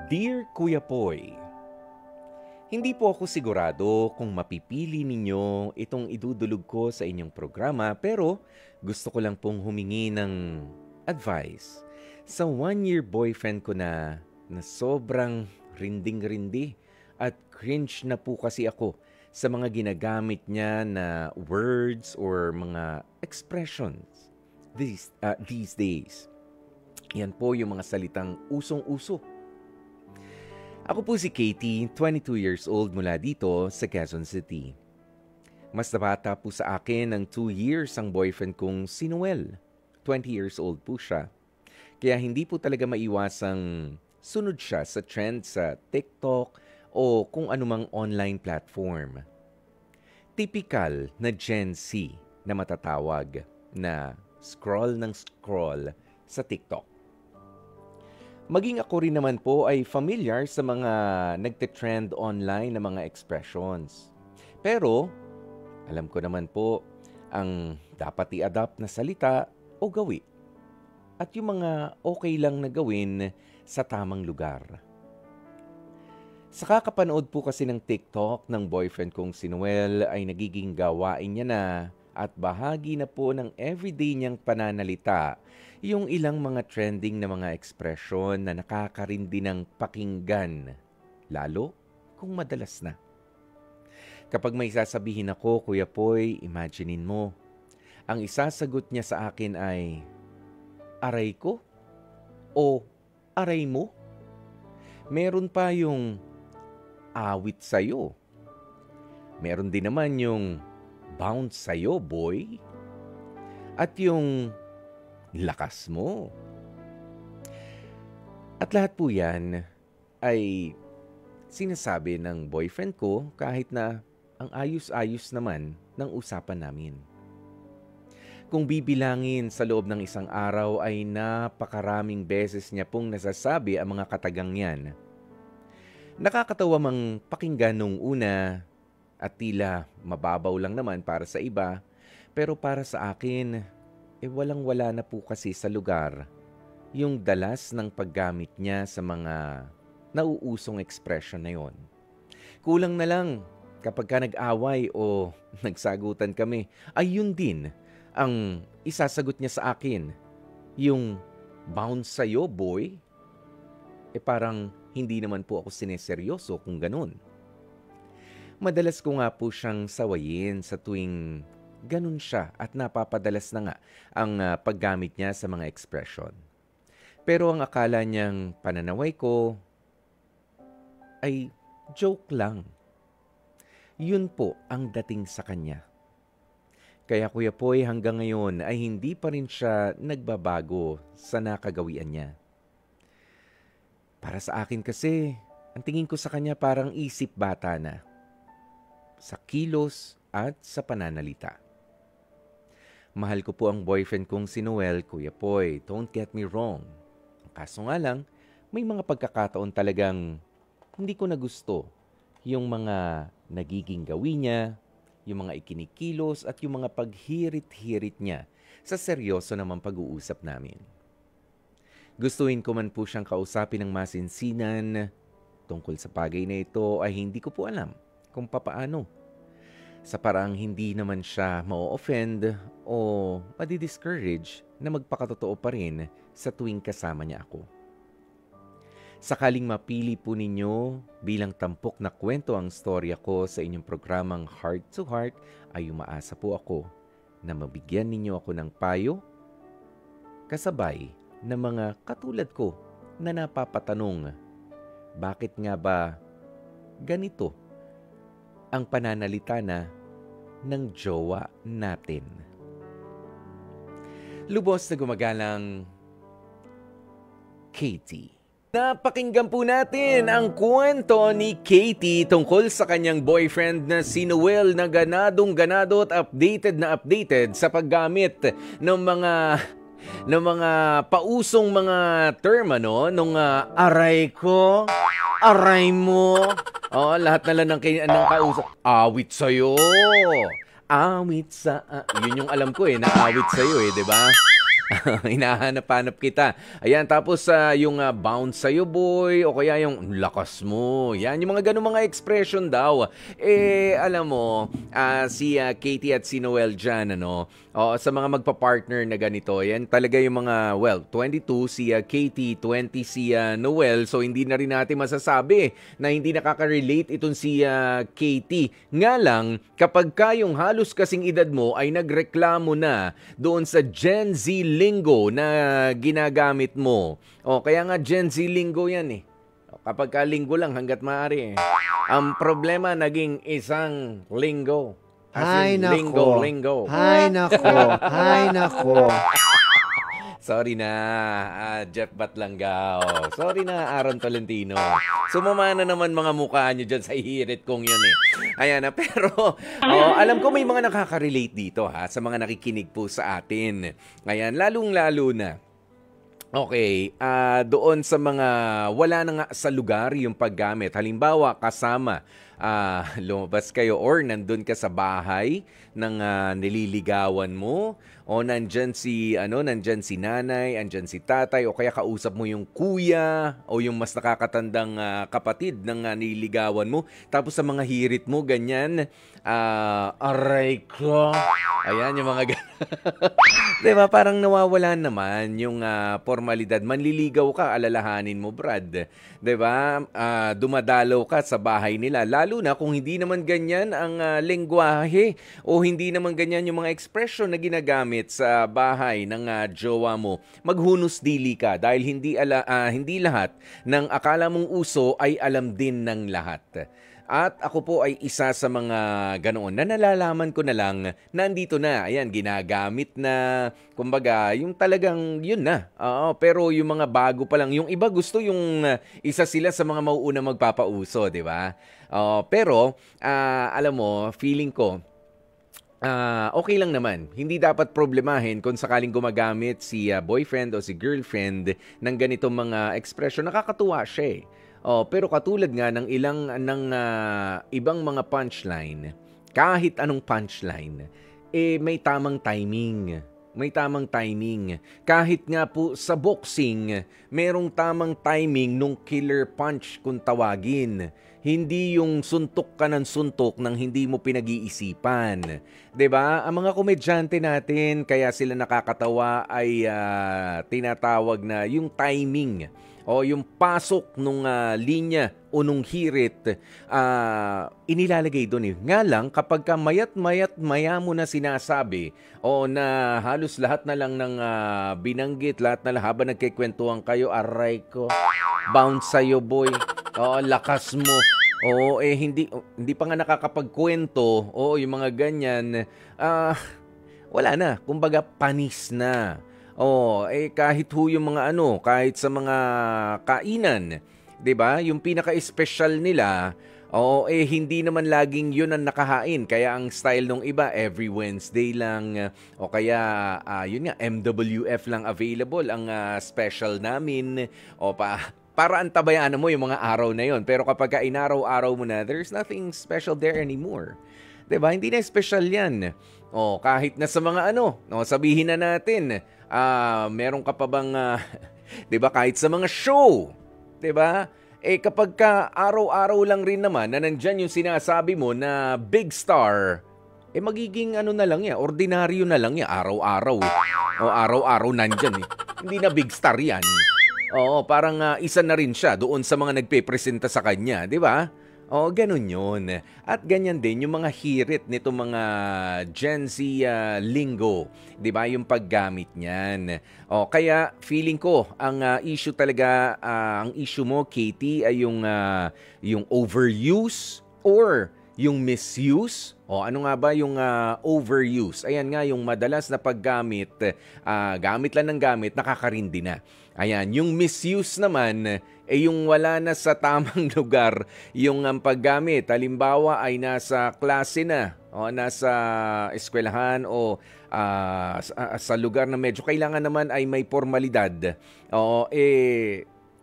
Dear Kuya Poy, hindi po ako sigurado kung mapipili ninyo itong idudulog ko sa inyong programa pero gusto ko lang pong humingi ng advice sa one-year boyfriend ko na sobrang rinding-rindi at cringe na po kasi ako sa mga ginagamit niya na words or mga expressions these days. Yan po yung mga salitang usong-uso. Ako po si Katie, 22 years old mula dito sa Quezon City. Mas nabata po sa akin ng 2 years ang boyfriend kong si Noel. 20 years old po siya. Kaya hindi po talaga maiwasang sunod siya sa trend sa TikTok o kung anumang online platform. Typical na Gen Z na matatawag na scroll ng scroll sa TikTok. Maging ako rin naman po ay familiar sa mga nagte-trend online na mga expressions. Pero, alam ko naman po ang dapat i-adapt na salita o gawi. At yung mga okay lang na gawin sa tamang lugar. Sa kakapanood po kasi ng TikTok ng boyfriend kong si Noel ay nagiging gawain niya na at bahagi na po ng everyday niyang pananalita yung ilang mga trending na mga ekspresyon na nakakarindi ng pakinggan, lalo kung madalas na. Kapag may sasabihin ako, Kuya Poy, imaginein mo, ang isasagot niya sa akin ay, aray ko? O aray mo? Meron pa yung awit sa'yo. Meron din naman yung bounce sa'yo, boy. At yung lakas mo. At lahat po yan ay sinasabi ng boyfriend ko kahit na ang ayos-ayos naman ng usapan namin. Kung bibilangin sa loob ng isang araw ay napakaraming beses niya pong nasasabi ang mga katagang yan. Nakakatawa mang pakinggan nung una at tila mababaw lang naman para sa iba, pero para sa akin, walang-wala na po kasi sa lugar yung dalas ng paggamit niya sa mga nauusong expression na yon. Kulang na lang kapag ka nag-away o nagsagutan kami, ay yun din ang isasagot niya sa akin. Yung bounce sa'yo, boy, parang hindi naman po ako sineseryoso kung ganun. Madalas ko nga po siyang sawayin sa tuwing ganun siya at napapadalas na nga ang paggamit niya sa mga expression. Pero ang akala niyang pananaway ko ay joke lang. Yun po ang dating sa kanya. Kaya Kuya Poy, hanggang ngayon ay hindi pa rin siya nagbabago sa nakagawian niya. Para sa akin kasi, ang tingin ko sa kanya parang isip bata na. Sa kilos at sa pananalita. Mahal ko po ang boyfriend kong si Noel, Kuya Poy. Don't get me wrong. Kaso nga lang, may mga pagkakataon talagang hindi ko na gusto yung mga nagiging gawin niya, yung mga ikinikilos at yung mga paghirit-hirit niya sa seryoso namang pag-uusap namin. Gustuin ko man po siyang kausapin ng masinsinan tungkol sa bagay na ito ay hindi ko po alam kung papaano. Sa paraang hindi naman siya ma-offend o madi-discourage na magpakatotoo pa rin sa tuwing kasama niya ako. Sakaling mapili po ninyo bilang tampok na kwento ang storya ko sa inyong programang Heart to Heart, ay umaasa po ako na mabigyan ninyo ako ng payo kasabay ng mga katulad ko na napapatanong, bakit nga ba ganito ang pananalita na ng jowa natin? Lubos na gumagalang Katie. Napakinggan po natin ang kwento ni Katie tungkol sa kanyang boyfriend na si Noel na ganadong-ganado at updated na updated sa paggamit ng mga pausong mga term, nung aray ko, aray mo. Lahat na lang ng kausap. Awit sa'yo. Awit sa... yun yung alam ko na awit sa'yo di ba? Hinahanap-hanap kita. Ayan, tapos yung bounce sa'yo, boy, o kaya yung lakas mo. Yan, yung mga ganun mga expression daw. Alam mo, si Katie at si Noel dyan, sa mga magpa-partner na ganito, yan talaga yung mga, 22 si Katie, 20 si Noel. So, hindi na rin natin masasabi na hindi nakaka-relate itong si Katie. Nga lang, kapag yung halos kasing edad mo ay nagreklamo na doon sa Gen Z lingo na ginagamit mo. Kaya nga Gen Z lingo yan eh. Kapag linggo lang hanggat maaari eh. Ang problema naging isang linggo. Ay, nako. Lingo. Ay, nako. Ay, nako. Sorry na, Jeff Batlangao. Sorry na, Aaron Tolentino. Sumama na naman mga mukha nyo dyan sa hirit kong yun eh. Ayan na, pero alam ko may mga nakaka-relate dito sa mga nakikinig po sa atin. Ayan, lalong-lalo na. Okay, doon sa mga wala na nga sa lugar yung paggamit. Halimbawa, kasama, lumabas kayo or nandun ka sa bahay ng nililigawan mo o nandyan si nanay, andyan si tatay o kaya kausap mo yung kuya o yung mas nakakatandang kapatid ng nililigawan mo. Tapos sa mga hirit mo, ganyan, aray ko. Ayan, yung mga diba, parang nawawala naman yung formalidad. Manliligaw ka, alalahanin mo, Brad. Diba? Dumadalaw ka sa bahay nila. Lalo na kung hindi naman ganyan ang lengguwahe o hindi naman ganyan yung mga expression na ginagamit sa bahay ng jowa mo. Maghunos dili ka dahil hindi lahat ng akala mong uso ay alam din ng lahat. At ako po ay isa sa mga ganoon na nalalaman ko na lang na andito na. Ayan, ginagamit na. Kumbaga, yung talagang yun na. Pero yung mga bago pa lang. Yung iba gusto yung isa sila sa mga mauuna magpapauso, di ba? Pero, alam mo, feeling ko, okay lang naman. Hindi dapat problemahin kung sakaling gumagamit si boyfriend o si girlfriend ng ganitong mga expression. Nakakatuwa siya eh. Pero katulad nga ng ibang mga punchline, kahit anong punchline, may tamang timing. May tamang timing. Kahit nga po sa boxing, merong tamang timing nung killer punch kung tawagin. Hindi yung suntok ka ng suntok nang hindi mo pinag-iisipan. 'Di ba? Ang mga komedyante natin, kaya sila nakakatawa ay tinatawag na yung timing o yung pasok nung linya o nung hirit, inilalagay doon eh. Nga lang, kapag ka maya mo na sinasabi o na halos lahat na lang ng binanggit, lahat na lang habang nagkikwentuhan kayo, aray ko, bounce sa'yo boy, lakas mo. Hindi pa nga nakakapagkwento, yung mga ganyan, wala na, kumbaga panis na. Kahit yung mga kahit sa mga kainan, 'di ba? Yung pinaka-special nila, hindi naman laging 'yun ang nakahain. Kaya ang style nung iba every Wednesday lang o kaya yun nga MWF lang available ang special namin para antabayan mo yung mga araw na 'yon. Pero kapag inaraw-araw mo na, there's nothing special there anymore. 'Di ba? Hindi na special 'yan. Kahit na sa mga sabihin na natin, meron ka pa bang 'di ba, kahit sa mga show, 'di ba? Kapag ka araw-araw lang rin naman na nandiyan yung sinasabi mo na big star, magiging na lang yan, ordinaryo na lang yan, araw-araw. Araw-araw nandiyan eh. Hindi na big star yan. Parang isa na rin siya doon sa mga nagpe-presenta sa kanya, 'di ba? Ganun yun. At ganyan din yung mga hirit nito mga Gen Z lingo. 'Di ba? Yung paggamit niyan. Kaya feeling ko, ang issue talaga, ang issue mo, Katie, ay yung overuse or yung misuse. Ano nga ba yung overuse? Ayan nga, yung madalas na paggamit, gamit lang ng gamit, nakakarindi na. Ayan, yung misuse naman, yung wala na sa tamang lugar yung paggamit. Halimbawa ay nasa klase na, nasa eskwelahan o sa lugar na medyo kailangan naman ay may formalidad.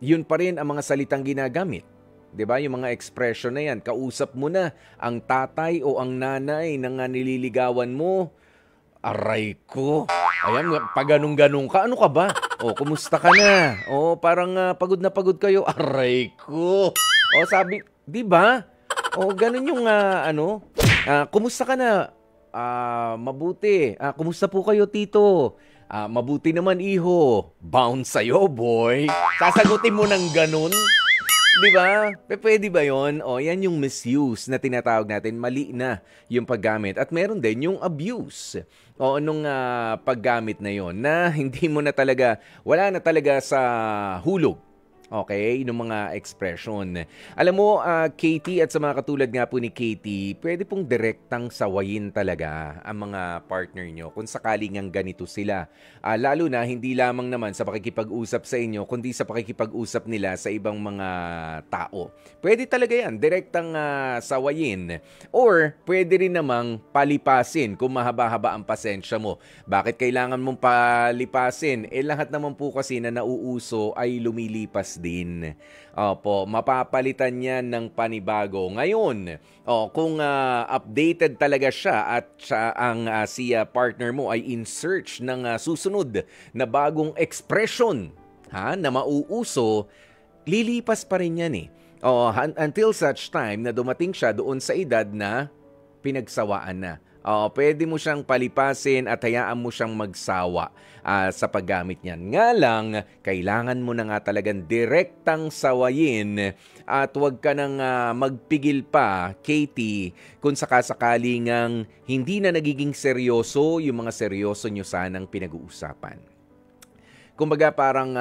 Yun pa rin ang mga salitang ginagamit. 'Di ba? Yung mga expression na yan, kausap mo na ang tatay o ang nanay ng nililigawan mo. Aray ko. Ayan, pag ganun-ganun ka, ano ka ba? O, kumusta ka na? O, parang pagod na pagod kayo. Aray ko. O, sabi, di ba? O, ganun yung kumusta ka na? Mabuti. Kumusta po kayo, tito? Mabuti naman, iho. Bound sa'yo, boy. Sasagutin mo ng ganun? Di ba? Pwede ba yon? O, yan yung misuse na tinatawag natin. Mali na yung paggamit. At meron din yung abuse. O, nung paggamit na yon na hindi mo na talaga, wala na talaga sa hulog. Okay, yung mga expression. Alam mo, Katie, at sa mga katulad nga po ni Katie, pwede pong direktang sawayin talaga ang mga partner nyo kung sakaling ang ganito sila. Lalo na, hindi lamang naman sa pakikipag-usap sa inyo, kundi sa pakikipag-usap nila sa ibang mga tao. Pwede talaga yan, direktang sawayin. Or, pwede rin namang palipasin kung mahaba-haba ang pasensya mo. Bakit kailangan mong palipasin? Lahat naman po kasi na nauuso ay lumilipas din. Opo, mapapalitan yan ng panibago. Ngayon, kung updated talaga siya at si partner mo ay in search ng susunod na bagong expression na mauuso, lilipas pa rin yan eh. Until such time na dumating siya doon sa edad na pinagsawaan na. Pwede mo siyang palipasin at hayaan mo siyang magsawa sa paggamit niyan. Nga lang, kailangan mo na nga talagang direktang sawayin at huwag ka nang magpigil pa, Katie, kung sakasakaling hindi na nagiging seryoso yung mga seryoso nyo sanang pinag-uusapan. Kumbaga parang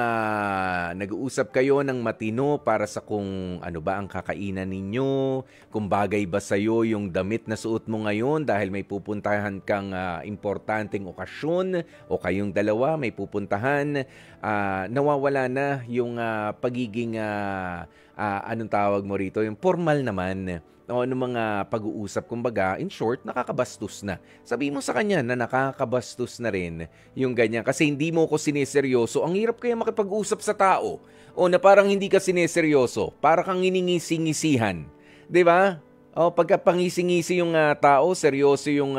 nag-uusap kayo ng matino para sa kung ano ba ang kakainan ninyo, kung bagay ba sa'yo yung damit na suot mo ngayon dahil may pupuntahan kang importanteng okasyon o kayong dalawa may pupuntahan, nawawala na yung pagiging, anong tawag mo rito, yung formal naman. Ng mga pag-uusap, kumbaga, in short, nakakabastos na. Sabihin mo sa kanya na nakakabastos na rin yung ganyan. Kasi hindi mo ko sineseryoso. Ang hirap kaya makipag-usap sa tao. O na parang hindi ka sineseryoso. Para kang iningisi-ngisihan. Diba? Pagka pangisi-ngisi yung tao, seryoso yung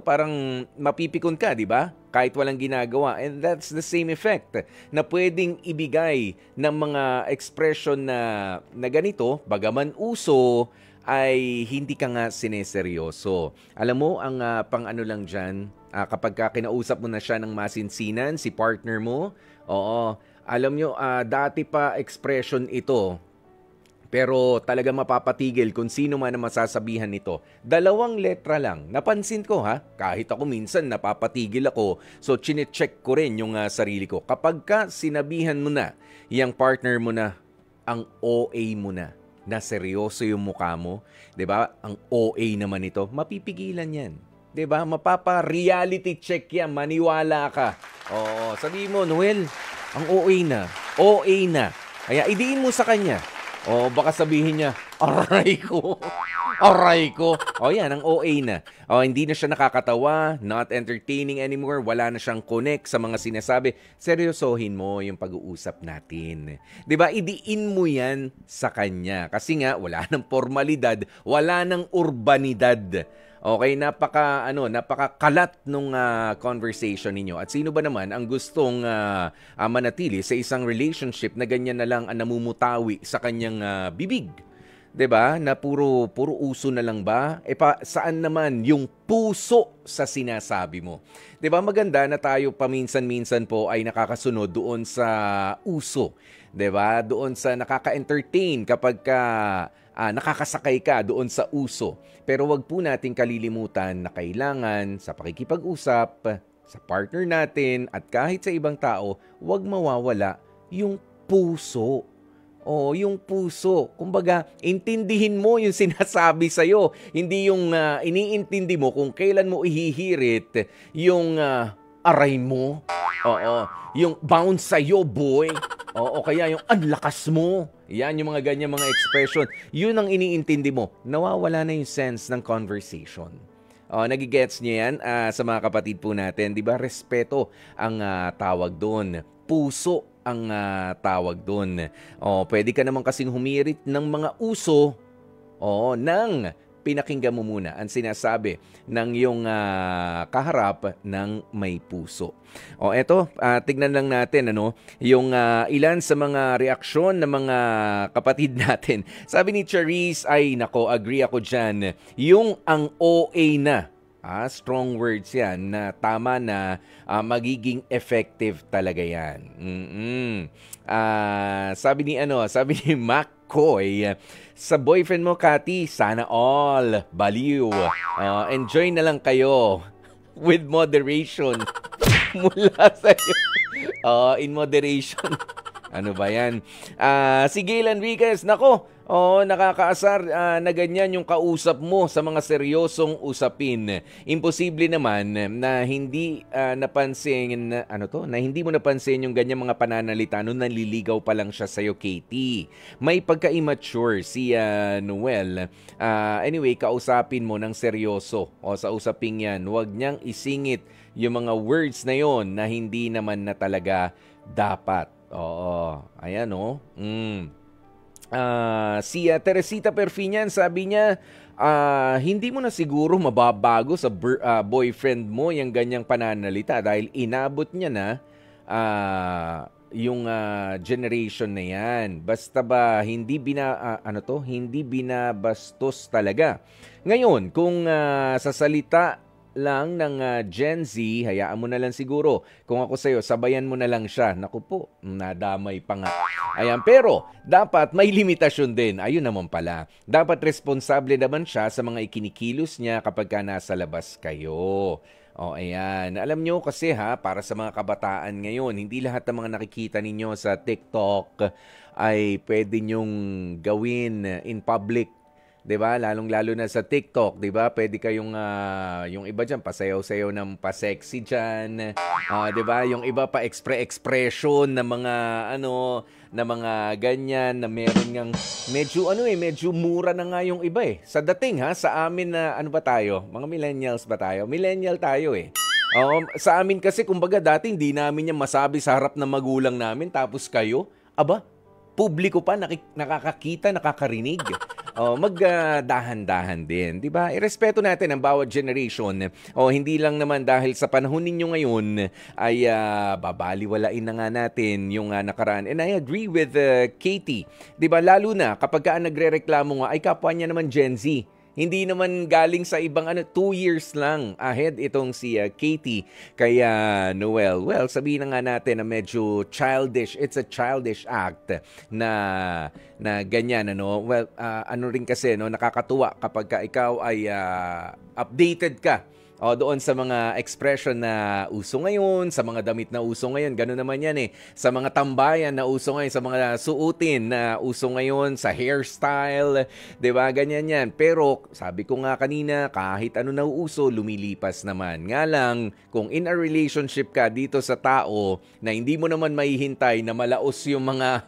parang mapipikon ka, diba? Kahit walang ginagawa. And that's the same effect na pwedeng ibigay ng mga expression na ganito, bagaman uso, ay hindi ka nga sineseryoso. Alam mo, ang pang-ano lang dyan, kapag kinausap mo na siya ng masinsinan, si partner mo, alam nyo, dati pa expression ito, pero talaga mapapatigil kung sino man ang masasabihan nito. 2 letra lang. Napansin ko kahit ako minsan napapatigil ako, so chine-check ko rin yung sarili ko. Kapag ka sinabihan mo na, yung partner mo na, ang OA mo na seryoso yung mukha mo, 'di ba? Ang OA naman ito, mapipigilan 'yan. 'Di ba? Mapapa-reality check 'yan, maniwala ka. Sabihin mo, Noel, ang OA na. OA na. Kaya idiin mo sa kanya. Baka sabihin niya, aray ko. Aray ko. Yan, ang OA na. Hindi na siya nakakatawa, not entertaining anymore, wala na siyang connect sa mga sinasabi. Seryosohin mo yung pag-uusap natin. 'Di ba? Idiin mo yan sa kanya. Kasi nga, wala nang formalidad, wala nang urbanidad. Okay, napakakalat nung conversation ninyo. At sino ba naman ang gustong manatili sa isang relationship na ganyan na lang ang namumutawi sa kanyang bibig? 'Di ba? Na puro uso na lang ba? Saan naman yung puso sa sinasabi mo? 'Di ba? Maganda na tayo paminsan-minsan po ay nakakasunod doon sa uso. 'Di ba? Doon sa nakaka-entertain kapag nakakasakay ka doon sa uso. Pero wag po nating kalilimutan na kailangan sa pakikipag-usap sa partner natin at kahit sa ibang tao, wag mawawala yung puso. Yung puso. Kumbaga, intindihin mo yung sinasabi sa'yo. Hindi yung iniintindi mo kung kailan mo ihihirit yung aray mo. Yung bounce sa'yo, boy. Kaya yung anlakas mo. Yan yung mga ganyan mga expression. Yun ang iniintindi mo. Nawawala na yung sense ng conversation. Nagigets niyo yan sa mga kapatid po natin. Di ba? Respeto ang tawag doon. Puso ang tawag doon. Pwede ka naman kasing humirit ng mga uso ng pinakinggan mo muna ang sinasabi ng iyong kaharap ng may puso. O eto, tignan lang natin yung ilan sa mga reaksyon ng mga kapatid natin. Sabi ni Charisse, ay nako, agree ako dyan. Yung ang OA na, strong words yan, na tama na magiging effective talaga yan. Sabi ni McCoy, sa boyfriend mo, Cathy, sana all. Baliw. Enjoy na lang kayo. With moderation. Mula sa'yo. In moderation. Ano ba yan? Si Gail Enriquez, nako, nakakaasar na ganyan yung kausap mo sa mga seryosong usapin. Imposible naman na hindi napansin, na hindi mo napansin yung ganyang mga pananalita nung nanliligaw pa lang siya sa'yo, Katie. May pagka-immature si Noel. Anyway, kausapin mo ng seryoso sa usaping yan. Huwag niyang isingit yung mga words na yon na hindi naman na talaga dapat. Oo. Ayan, si Teresita Perfinian, sabi niya, hindi mo na siguro mababago sa boyfriend mo yung ganyang pananalita dahil inabot niya na yung generation na yan. Basta ba hindi hindi binabastos talaga. Ngayon, kung sa salita lang ng Gen Z, hayaan mo na lang siguro. Kung ako sa'yo, sabayan mo na lang siya. Naku po, nadamay pa nga. Ayan, pero dapat may limitasyon din. Ayun naman pala. Dapat responsable naman siya sa mga ikinikilos niya kapag nasa labas kayo. Ayan. Alam nyo kasi para sa mga kabataan ngayon, hindi lahat ng mga nakikita ninyo sa TikTok ay pwede nyong gawin in public. 'Di ba? Lalong-lalo na sa TikTok, 'di ba? Pwede kayong yung iba diyan pasayaw-sayaw ng pa-sexy diyan. 'Di ba? Yung iba pa expression ng mga na mga ganyan na meron ngang medyo mura na nga yung iba eh. Sa dating sa amin na ba tayo? Mga millennials ba tayo? Millennial tayo eh. Sa amin kasi kumbaga dati hindi namin yan masabi sa harap ng magulang namin, tapos kayo, publiko pa nakakakita, nakakarinig. Magdahan-dahan din, 'di ba? Irespeto natin ang bawat generation. Hindi lang naman dahil sa panahon ninyo ngayon ay babaliwalain na nga natin yung nakaraan. And I agree with Katie. 'Di ba? Lalo na kapag nagrereklamo nga ay kapwa niya naman Gen Z. Hindi naman galing sa ibang 2 years lang ahead itong si Katie. Kaya Noel, well, sabihin na nga natin na medyo childish. It's a childish act na ganyan. Well, rin kasi nakakatuwa kapag ikaw ay updated ka doon sa mga expression na uso ngayon, sa mga damit na uso ngayon, gano'n naman yan sa mga tambayan na uso ngayon, sa mga suotin na uso ngayon, sa hairstyle, 'di ba? Ganyan yan. Pero sabi ko nga kanina, kahit ano na uso, lumilipas naman. Nga lang, kung in a relationship ka dito sa tao na hindi mo naman mahihintay na malaos yung mga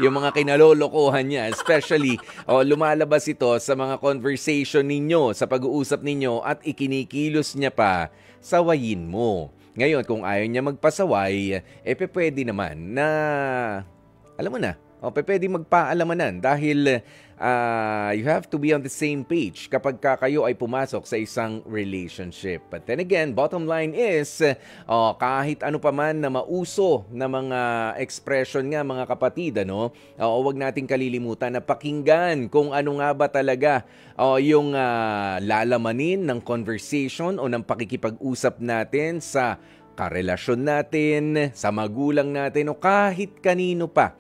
yung mga kinalolokohan niya, especially lumalabas ito sa mga conversation ninyo, sa pag-uusap ninyo at ikinikilos niya pa, sawayin mo. Ngayon, kung ayaw niya magpasaway, pwede naman na, alam mo na, pwede magpaalamanan dahil you have to be on the same page kapag kayo ay pumasok sa isang relationship. But then again, bottom line is, kahit ano pa man na mauso na mga expression nga mga kapatid, huwag nating kalilimutan na pakinggan kung ano nga ba talaga yung lalamanin ng conversation o ng pakikipag-usap natin sa karelasyon natin, sa magulang natin o kahit kanino pa.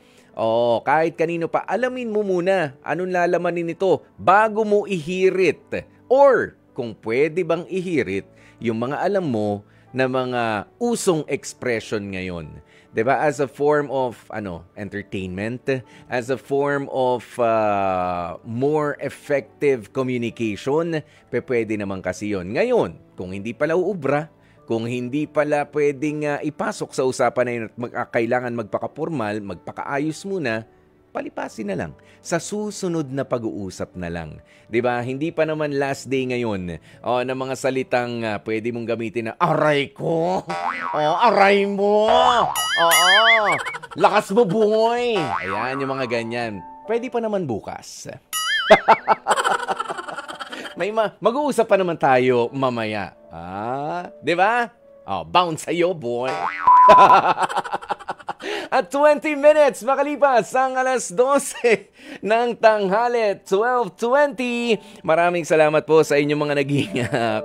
Kahit kanino pa, alamin mo muna anong lalamanin nito bago mo ihirit. Or, kung pwede bang ihirit, yung mga alam mo na mga usong expression ngayon. 'Di ba? As a form of entertainment, as a form of more effective communication, pwede naman kasi yon. Ngayon, kung hindi pala uubra, kung hindi pala pwedeng ipasok sa usapan na yun at kailangan magpaka-formal, magpakaayos muna, palipasin na lang. Sa susunod na pag-uusap na lang. 'Di ba? Hindi pa naman last day ngayon na mga salitang pwede mong gamitin na, aray ko! Aray mo! Lakas mo, boy! Ayan, yung mga ganyan. Pwede pa naman bukas. Mag-uusap pa naman tayo mamaya. Di ba? Bounce sa'yo, boy. At 20 minutes makalipas ang alas 12 ng tanghali, 12:20. Maraming salamat po sa inyong mga naging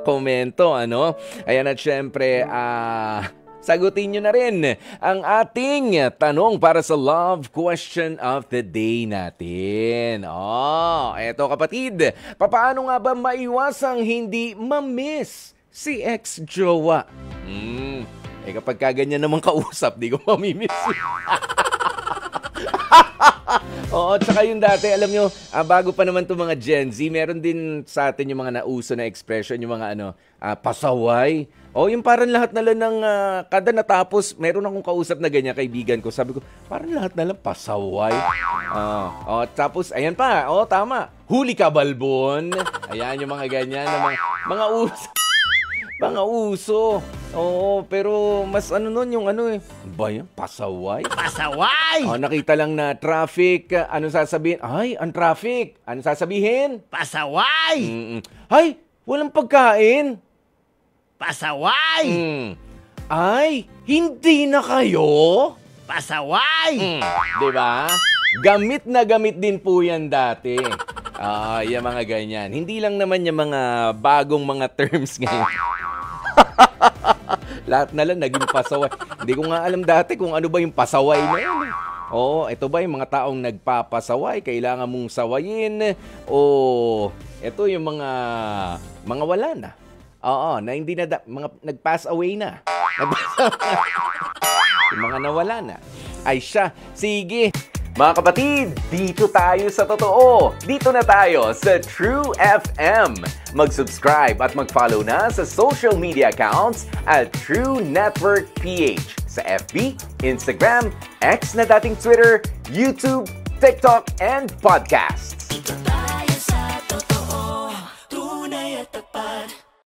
komento, ano? Ayan, at syempre, sagutin nyo na rin ang ating tanong para sa love question of the day natin. Eto kapatid, papaano nga ba maiwasang hindi ma-miss si ex-jowa? Kapag kaganyan naman kausap, di ko mamimiss. Oo, tsaka yung dati, alam nyo, bago pa naman itong mga Gen Z, meron din sa atin yung mga nauso na expression, yung mga pasaway. Yung parang lahat na lang ng, kada natapos, meron akong kausap na ganyan, kaibigan ko. Sabi ko, parang lahat na lang pasaway. Tapos, ayan pa, tama. Huli ka, balbon. Ayan yung mga ganyan, na mga uso. Mga uso. Pero mas nun yung ba yun? Pasaway? Pasaway! Nakita lang na traffic. Ano sasabihin? Ay, ang traffic. Ano sasabihin? Pasaway! Ay, walang pagkain. Pasaway! Ay, hindi na kayo? Pasaway! Diba? Gamit na gamit din po yan dati. Yung mga ganyan. Hindi lang naman yung mga bagong mga terms ngayon. Lahat na lang naging pasaway. Hindi ko nga alam dati kung ano ba yung pasaway na yun. Ito ba yung mga taong nagpapasaway? Kailangan mong sawayin? Ito yung mga wala na. Na hindi na, mga nag-pass away na. Yung mga nawala na. Ay siya, sige. Mga kapatid, dito tayo sa totoo. Dito na tayo sa True FM. Mag-subscribe at mag-follow na sa social media accounts at True Network PH sa FB, Instagram, X na dating Twitter, YouTube, TikTok, and podcast.